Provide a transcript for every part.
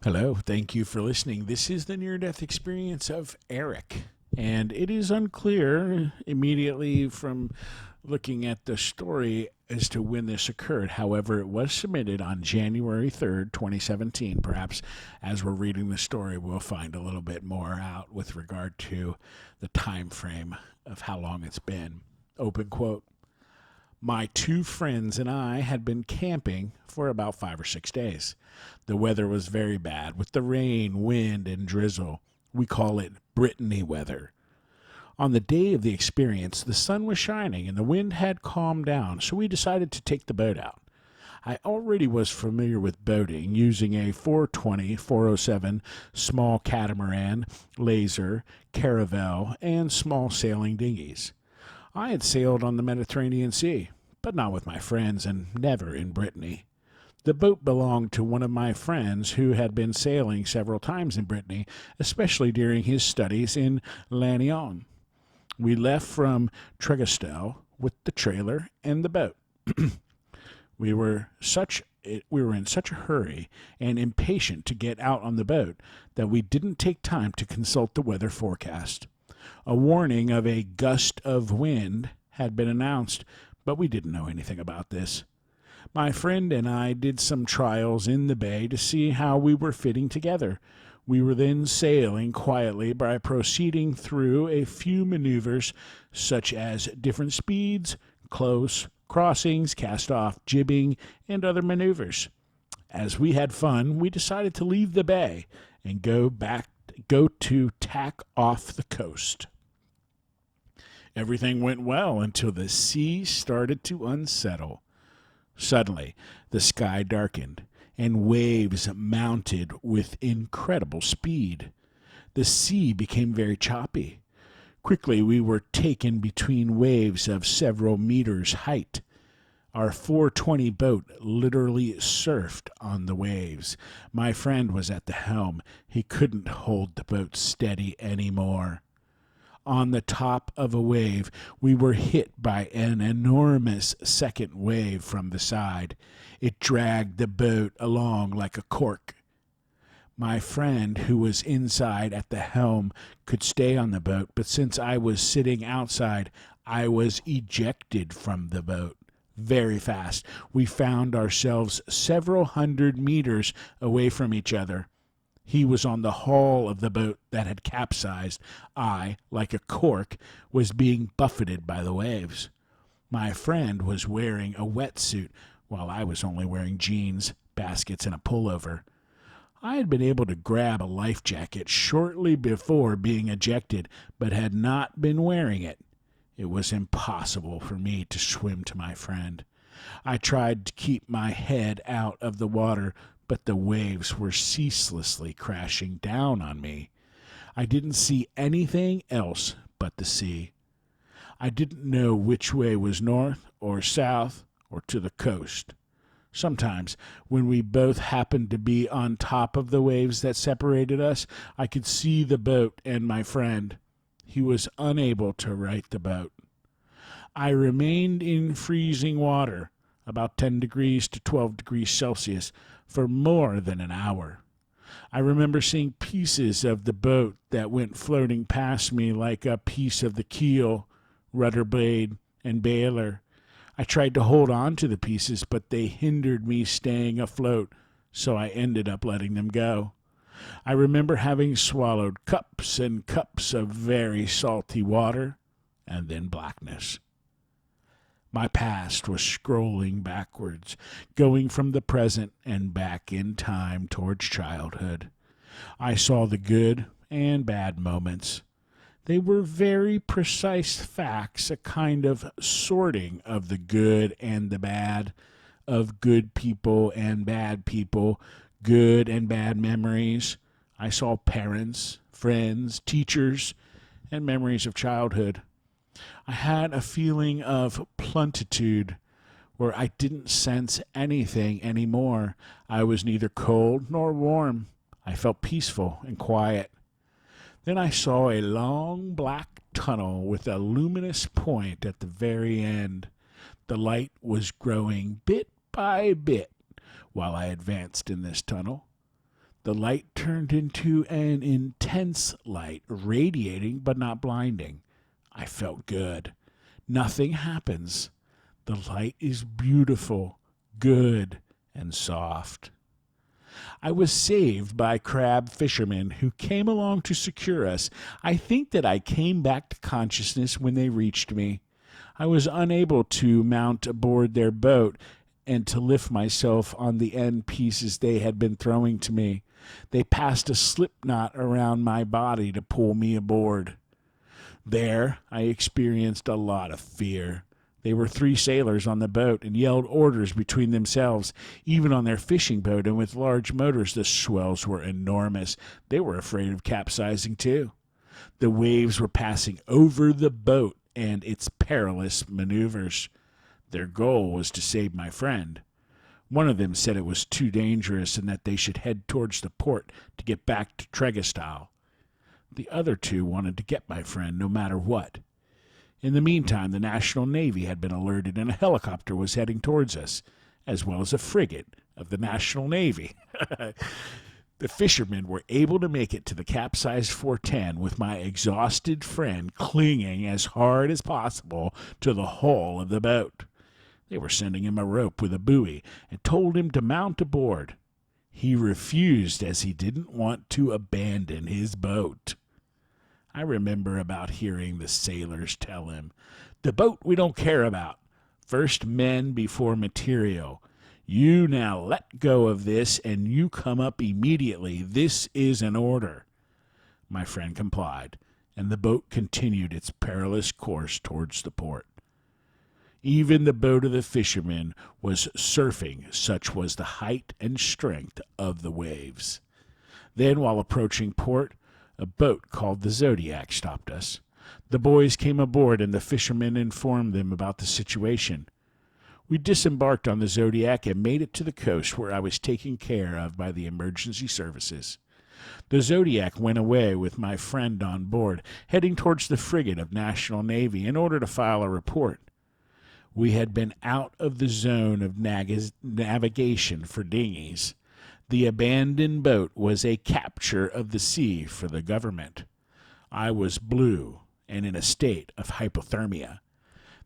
Hello, thank you for listening. This is the near death experience of Eric, and it is unclear immediately from looking at the story as to when this occurred. However, it was submitted on January 3rd, 2017. Perhaps as we're reading the story, we'll find a little bit more out with regard to the time frame of how long it's been. Open quote. My two friends and I had been camping for about 5 or 6 days. The weather was very bad with the rain, wind, and drizzle. We call it Brittany weather. On the day of the experience, the sun was shining and the wind had calmed down, so we decided to take the boat out. I already was familiar with boating, using a 420, 407 small catamaran, laser, caravel, and small sailing dinghies. I had sailed on the Mediterranean Sea, but not with my friends and never in Brittany. The boat belonged to one of my friends who had been sailing several times in Brittany, especially during his studies in Lannion. We left from Tregostel with the trailer and the boat. we were in such a hurry and impatient to get out on the boat that we didn't take time to consult the weather forecast. A warning of a gust of wind had been announced, but we didn't know anything about this. My friend and I did some trials in the bay to see how we were fitting together. We were then sailing quietly by proceeding through a few maneuvers such as different speeds, close, crossings, cast-off, jibbing, and other maneuvers. As we had fun, we decided to leave the bay and go to tack off the coast. Everything went well until the sea started to unsettle. Suddenly, the sky darkened, and waves mounted with incredible speed. The sea became very choppy. Quickly, we were taken between waves of several meters' height. Our 420 boat literally surfed on the waves. My friend was at the helm. He couldn't hold the boat steady anymore. On the top of a wave, we were hit by an enormous second wave from the side. It dragged the boat along like a cork. My friend, who was inside at the helm, could stay on the boat, but since I was sitting outside, I was ejected from the boat. Very fast, we found ourselves several hundred meters away from each other. He was on the hull of the boat that had capsized. I, like a cork, was being buffeted by the waves. My friend was wearing a wetsuit, while I was only wearing jeans, baskets, and a pullover. I had been able to grab a life jacket shortly before being ejected, but had not been wearing it. It was impossible for me to swim to my friend. I tried to keep my head out of the water, but the waves were ceaselessly crashing down on me. I didn't see anything else but the sea. I didn't know which way was north or south or to the coast. Sometimes, when we both happened to be on top of the waves that separated us, I could see the boat and my friend. He was unable to right the boat. I remained in freezing water, about 10 degrees to 12 degrees Celsius, for more than an hour. I remember seeing pieces of the boat that went floating past me like a piece of the keel, rudder blade, and bailer. I tried to hold on to the pieces, but they hindered me staying afloat, so I ended up letting them go. I remember having swallowed cups and cups of very salty water, and then blackness. My past was scrolling backwards, going from the present and back in time towards childhood. I saw the good and bad moments. They were very precise facts, a kind of sorting of the good and the bad, of good people and bad people, good and bad memories. I saw parents, friends, teachers, and memories of childhood. I had a feeling of plenitude, where I didn't sense anything anymore. I was neither cold nor warm. I felt peaceful and quiet. Then I saw a long black tunnel with a luminous point at the very end. The light was growing bit by bit while I advanced in this tunnel. The light turned into an intense light, radiating but not blinding. I felt good. Nothing happens. The light is beautiful, good, and soft. I was saved by crab fishermen who came along to secure us. I think that I came back to consciousness when they reached me. I was unable to mount aboard their boat and to lift myself on the end pieces they had been throwing to me. They passed a slip knot around my body to pull me aboard. There, I experienced a lot of fear. There were 3 sailors on the boat and yelled orders between themselves. Even on their fishing boat and with large motors, the swells were enormous. They were afraid of capsizing, too. The waves were passing over the boat and its perilous maneuvers. Their goal was to save my friend. One of them said it was too dangerous and that they should head towards the port to get back to Tregestyle. The other 2 wanted to get my friend no matter what. In the meantime, the National Navy had been alerted and a helicopter was heading towards us, as well as a frigate of the National Navy. The fishermen were able to make it to the capsized 410 with my exhausted friend clinging as hard as possible to the hull of the boat. They were sending him a rope with a buoy and told him to mount aboard. He refused as he didn't want to abandon his boat. I remember about hearing the sailors tell him, "The boat we don't care about. First men before material. You now let go of this and you come up immediately. This is an order." My friend complied, and the boat continued its perilous course towards the port. Even the boat of the fishermen was surfing, such was the height and strength of the waves. Then, while approaching port, a boat called the Zodiac stopped us. The boys came aboard and the fishermen informed them about the situation. We disembarked on the Zodiac and made it to the coast where I was taken care of by the emergency services. The Zodiac went away with my friend on board, heading towards the frigate of National Navy in order to file a report. We had been out of the zone of navigation for dinghies. The abandoned boat was a capture of the sea for the government. I was blue and in a state of hypothermia.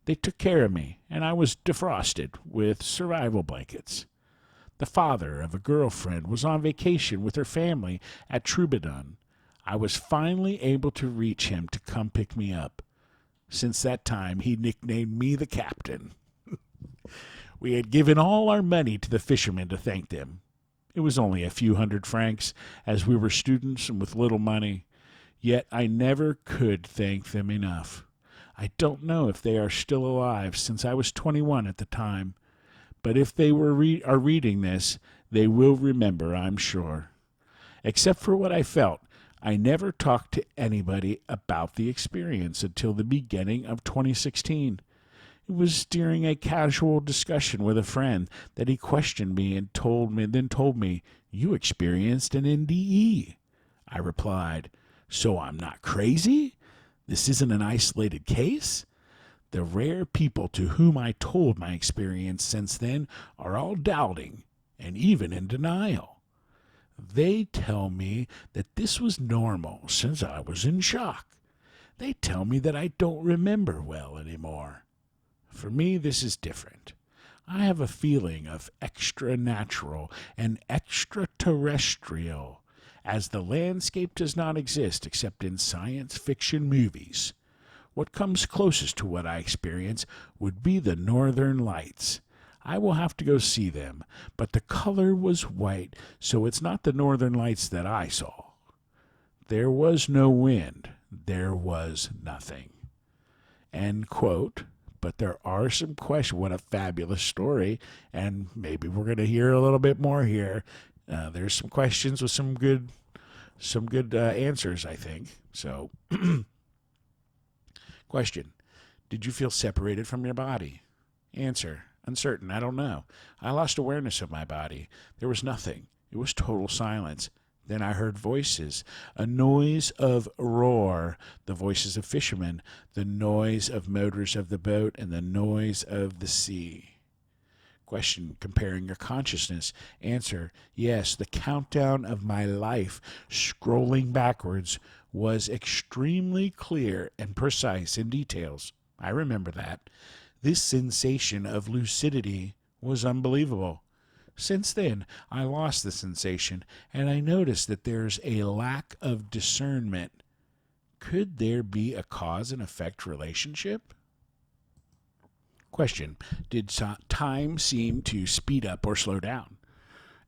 They took care of me, and I was defrosted with survival blankets. The father of a girlfriend was on vacation with her family at Troubadon. I was finally able to reach him to come pick me up. Since that time, he nicknamed me the captain. We had given all our money to the fishermen to thank them. It was only a few hundred francs, as we were students and with little money. Yet I never could thank them enough. I don't know if they are still alive, since I was 21 at the time. But if they are reading this, they will remember, I'm sure. Except for what I felt, I never talked to anybody about the experience until the beginning of 2016. It was during a casual discussion with a friend that he questioned me and told me, "You experienced an NDE." I replied, "So I'm not crazy? This isn't an isolated case?" The rare people to whom I told my experience since then are all doubting and even in denial. They tell me that this was normal since I was in shock. They tell me that I don't remember well anymore. For me, this is different. I have a feeling of extra-natural and extraterrestrial, as the landscape does not exist except in science fiction movies. What comes closest to what I experience would be the Northern Lights. I will have to go see them, but the color was white, so it's not the Northern Lights that I saw. There was no wind. There was nothing. End quote. But there are some questions. What a fabulous story, and maybe we're going to hear a little bit more here. There's some questions with some good answers, I think. So, question: did you feel separated from your body? Answer: uncertain. I don't know. I lost awareness of my body. There was nothing. It was total silence. Then I heard voices, a noise of roar, the voices of fishermen, the noise of motors of the boat, and the noise of the sea. Question, comparing your consciousness. Answer, yes, the countdown of my life, scrolling backwards, was extremely clear and precise in details. I remember that. This sensation of lucidity was unbelievable. Since then, I lost the sensation, and I noticed that there's a lack of discernment. Could there be a cause and effect relationship? Question, did time seem to speed up or slow down?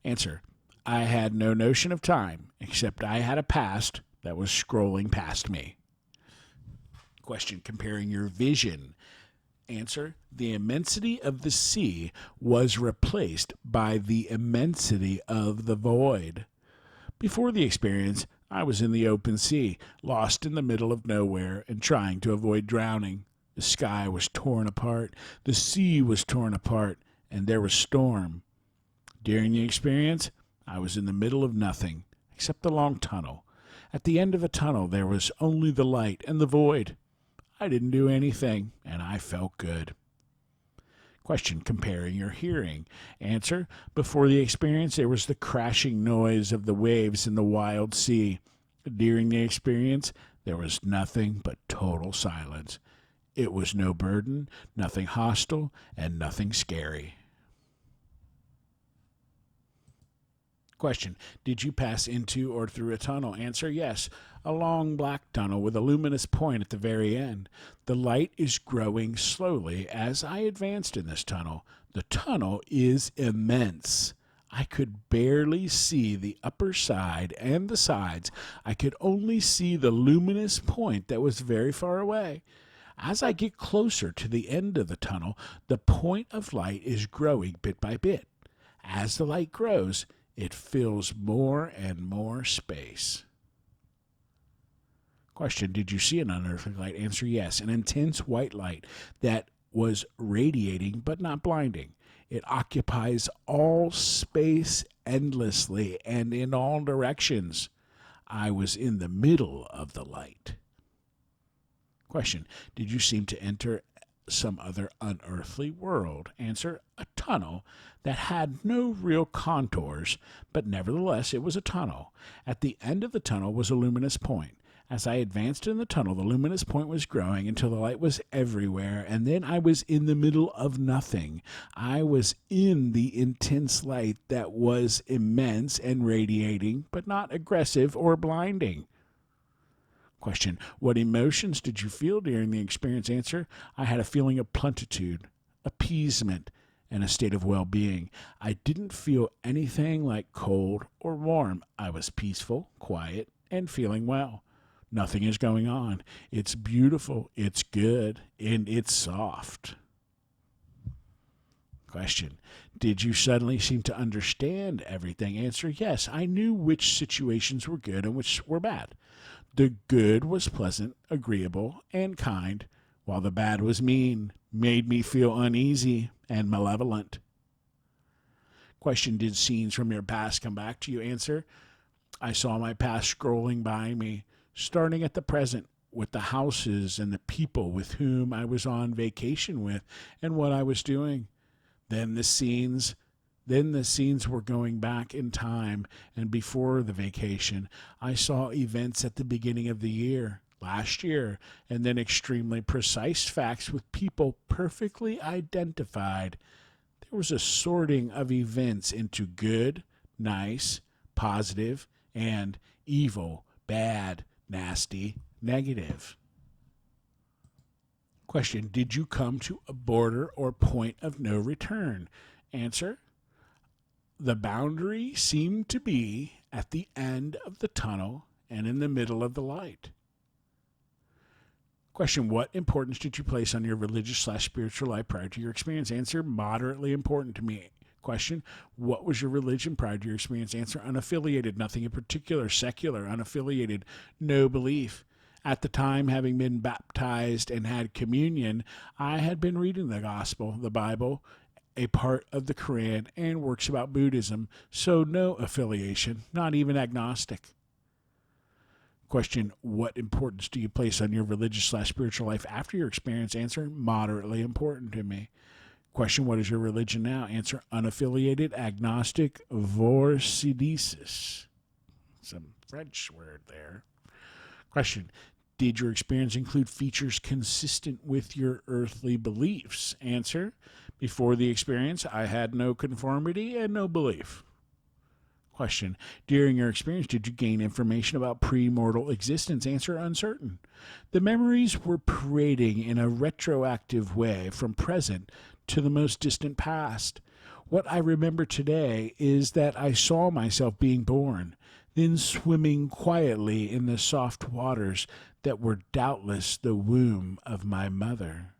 Answer, I had no notion of time, except I had a past that was scrolling past me. Question, comparing your vision. Answer, the immensity of the sea was replaced by the immensity of the void. Before the experience, I was in the open sea, lost in the middle of nowhere and trying to avoid drowning. The sky was torn apart, the sea was torn apart, and there was storm. During the experience, I was in the middle of nothing, except the long tunnel. At the end of the tunnel, there was only the light and the void. I didn't do anything, and I felt good. Question, comparing your hearing. Answer, before the experience, there was the crashing noise of the waves in the wild sea. During the experience, there was nothing but total silence. It was no burden, nothing hostile, and nothing scary. Question, did you pass into or through a tunnel? Answer, yes, a long black tunnel with a luminous point at the very end. The light is growing slowly as I advanced in this tunnel. The tunnel is immense. I could barely see the upper side and the sides. I could only see the luminous point that was very far away. As I get closer to the end of the tunnel, the point of light is growing bit by bit. As the light grows, it fills more and more space. Question, did you see an unearthly light? Answer, yes, an intense white light that was radiating but not blinding. It occupies all space endlessly and in all directions. I was in the middle of the light. Question, did you seem to enter some other unearthly world? Answer, a tunnel that had no real contours, but nevertheless it was a tunnel. At the end of the tunnel was a luminous point. As I advanced in the tunnel, the luminous point was growing until the light was everywhere, and then I was in the middle of nothing. I was in the intense light that was immense and radiating, but not aggressive or blinding. Question, what emotions did you feel during the experience? Answer, I had a feeling of plenitude, appeasement, and a state of well-being. I didn't feel anything like cold or warm. I was peaceful, quiet, and feeling well. Nothing is going on. It's beautiful, it's good, and it's soft. Question, did you suddenly seem to understand everything? Answer, yes, I knew which situations were good and which were bad. The good was pleasant, agreeable, and kind, while the bad was mean, made me feel uneasy and malevolent. Question, did scenes from your past come back to you? Answer, I saw my past scrolling by me, starting at the present, with the houses and the people with whom I was on vacation with and what I was doing. Then the scenes were going back in time, and before the vacation, I saw events at the beginning of the year, last year, and then extremely precise facts with people perfectly identified. There was a sorting of events into good, nice, positive, and evil, bad, nasty, negative. Question, did you come to a border or point of no return? Answer, the boundary seemed to be at the end of the tunnel and in the middle of the light. Question, what importance did you place on your religious/spiritual life prior to your experience? Answer, moderately important to me. Question, what was your religion prior to your experience? Answer, unaffiliated, nothing in particular, secular, unaffiliated, no belief. At the time, having been baptized and had communion, I had been reading the gospel, the Bible, a part of the Quran, and works about Buddhism, so no affiliation, not even agnostic. Question, what importance do you place on your religious/spiritual life after your experience? Answer, moderately important to me. Question, what is your religion now? Answer, unaffiliated, agnostic, vorsidesis. Some French word there. Question, did your experience include features consistent with your earthly beliefs? Answer, before the experience, I had no conformity and no belief. Question, during your experience, did you gain information about premortal existence? Answer, uncertain. The memories were parading in a retroactive way from present to the most distant past. What I remember today is that I saw myself being born, then swimming quietly in the soft waters that were doubtless the womb of my mother.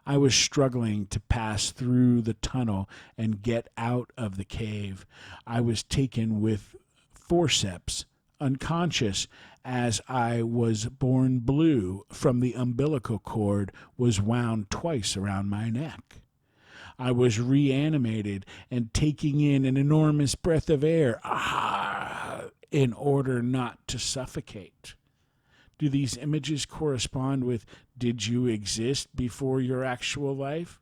I was struggling to pass through the tunnel and get out of the cave. I was taken with forceps, unconscious, as I was born blue from the umbilical cord was wound twice around my neck. I was reanimated and taking in an enormous breath of air, in order not to suffocate. Do these images correspond with, did you exist before your actual life?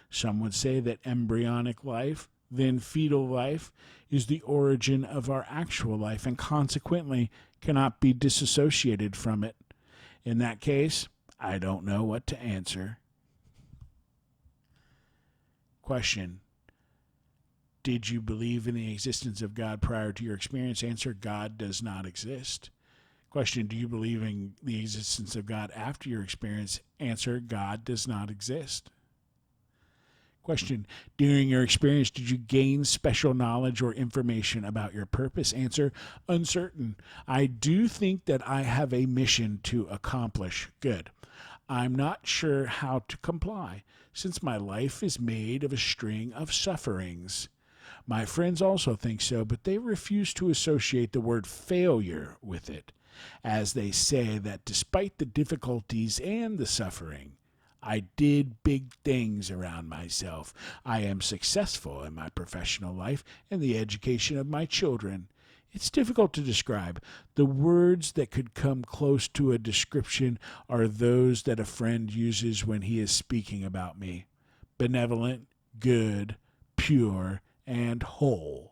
Some would say that embryonic life, then fetal life, is the origin of our actual life and consequently cannot be disassociated from it. In that case, I don't know what to answer. Question, did you believe in the existence of God prior to your experience? Answer, God does not exist. Question, do you believe in the existence of God after your experience? Answer, God does not exist. Question, during your experience, did you gain special knowledge or information about your purpose? Answer, uncertain. I do think that I have a mission to accomplish. Good. I'm not sure how to comply, since my life is made of a string of sufferings. My friends also think so, but they refuse to associate the word failure with it, as they say that despite the difficulties and the suffering, I did big things around myself. I am successful in my professional life and the education of my children. It's difficult to describe. The words that could come close to a description are those that a friend uses when he is speaking about me: benevolent, good, pure, and whole.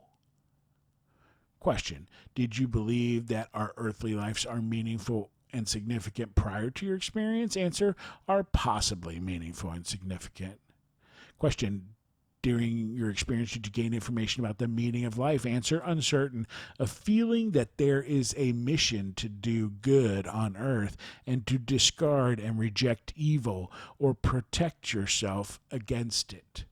Question, did you believe that our earthly lives are meaningful and significant prior to your experience? Answer, are possibly meaningful and significant. Question, during your experience, did you gain information about the meaning of life? Answer, uncertain. A feeling that there is a mission to do good on earth and to discard and reject evil or protect yourself against it.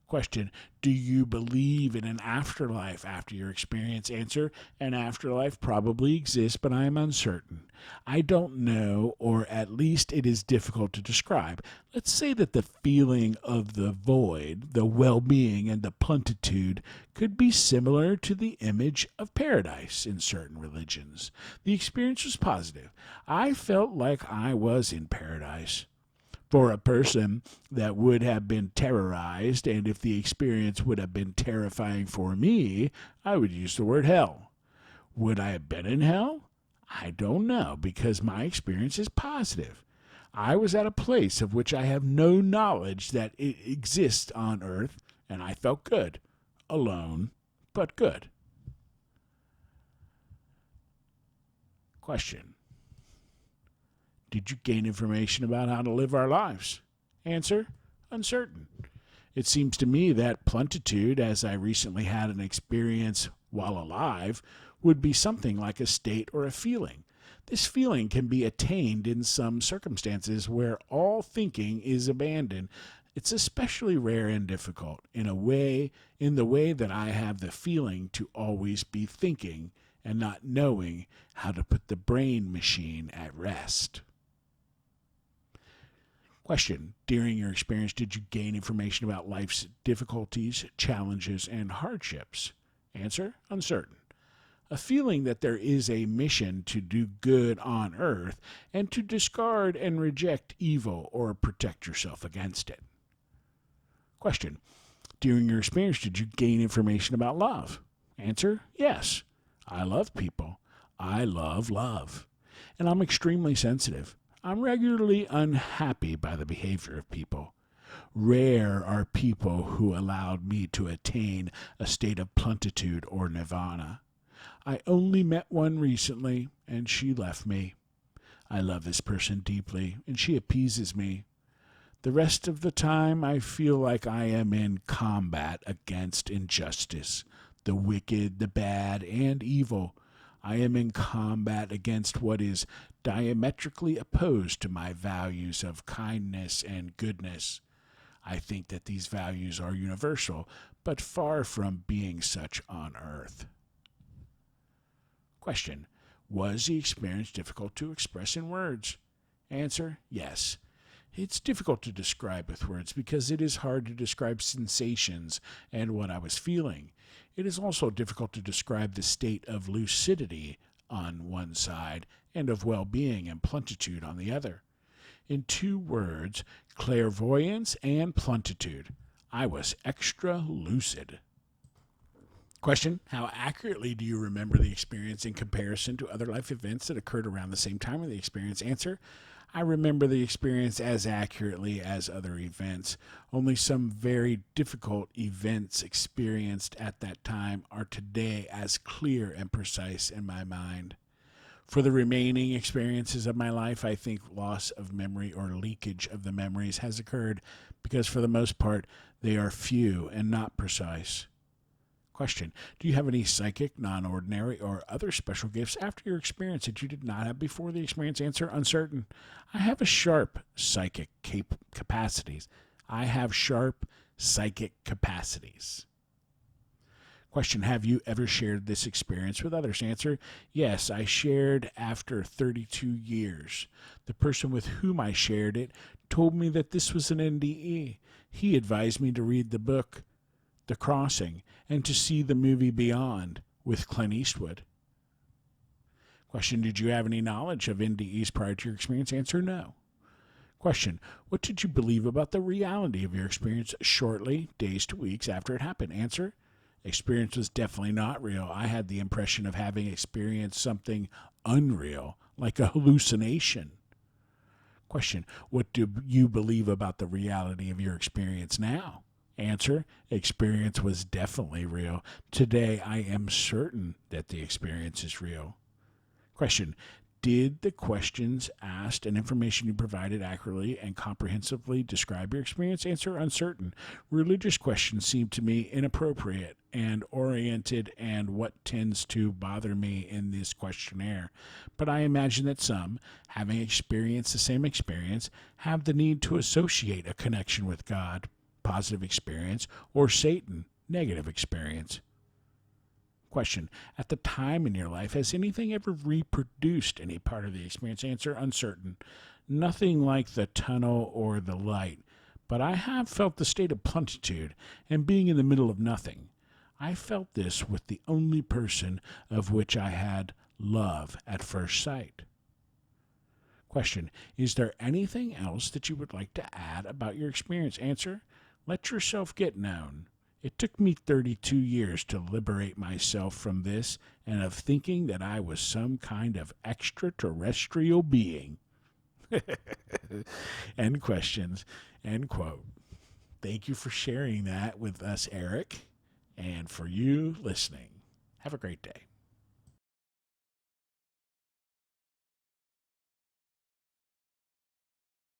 Question, do you believe in an afterlife after your experience? Answer, an afterlife probably exists, but I am uncertain. I don't know, or at least it is difficult to describe. Let's say that the feeling of the void, the well-being, and the plenitude could be similar to the image of paradise in certain religions. The experience was positive. I felt like I was in paradise. For a person that would have been terrorized, and if the experience would have been terrifying for me, I would use the word hell. Would I have been in hell? I don't know, because my experience is positive. I was at a place of which I have no knowledge that it exists on earth, and I felt good. Alone, but good. Question, did you gain information about how to live our lives? Answer, uncertain. It seems to me that plenitude, as I recently had an experience while alive, would be something like a state or a feeling. This feeling can be attained in some circumstances where all thinking is abandoned. It's especially rare and difficult in the way that I have the feeling to always be thinking and not knowing how to put the brain machine at rest. Question, during your experience, did you gain information about life's difficulties, challenges, and hardships? Answer, uncertain. A feeling that there is a mission to do good on earth and to discard and reject evil or protect yourself against it. Question, during your experience, did you gain information about love? Answer, yes. I love people. I love love. And I'm extremely sensitive. I'm regularly unhappy by the behavior of people. Rare are people who allowed me to attain a state of plenitude or nirvana. I only met one recently, and she left me. I love this person deeply, and she appeases me. The rest of the time, I feel like I am in combat against injustice, the wicked, the bad, and evil. I am in combat against what is diametrically opposed to my values of kindness and goodness. I think that these values are universal, but far from being such on earth. Question: was the experience difficult to express in words? Answer: yes. It's difficult to describe with words because it is hard to describe sensations and what I was feeling. It is also difficult to describe the state of lucidity on one side and of well-being and plenitude on the other. In 2 words, clairvoyance and plenitude. I was extra lucid. Question: how accurately do you remember the experience in comparison to other life events that occurred around the same time of the experience? Answer: I remember the experience as accurately as other events. Only some very difficult events experienced at that time are today as clear and precise in my mind. For the remaining experiences of my life, I think loss of memory or leakage of the memories has occurred because, for the most part, they are few and not precise. Question: do you have any psychic, non-ordinary, or other special gifts after your experience that you did not have before the experience? Answer: uncertain. I have sharp psychic capacities. I have sharp psychic capacities. Question: have you ever shared this experience with others? Answer: yes, I shared after 32 years. The person with whom I shared it told me that this was an NDE. He advised me to read the book The Crossing and to see the movie Beyond with Clint Eastwood. Question: did you have any knowledge of NDEs prior to your experience? Answer: no. Question: what did you believe about the reality of your experience shortly, days to weeks after it happened? Answer: experience was definitely not real. I had the impression of having experienced something unreal, like a hallucination. Question: what do you believe about the reality of your experience now? Answer: experience was definitely real. Today I am certain that the experience is real. Question: did the questions asked and information you provided accurately and comprehensively describe your experience? Answer: uncertain. Religious questions seem to me inappropriate and oriented and what tends to bother me in this questionnaire. But I imagine that some, having experienced the same experience, have the need to associate a connection with God, positive experience, or Satan, negative experience. Question: at the time in your life, has anything ever reproduced any part of the experience? Answer: uncertain. Nothing like the tunnel or the light, but I have felt the state of plenitude and being in the middle of nothing. I felt this with the only person of which I had love at first sight. Question: is there anything else that you would like to add about your experience? Answer: let yourself get known. It took me 32 years to liberate myself from this and of thinking that I was some kind of extraterrestrial being. End questions. End quote. Thank you for sharing that with us, Eric, and for you listening. Have a great day.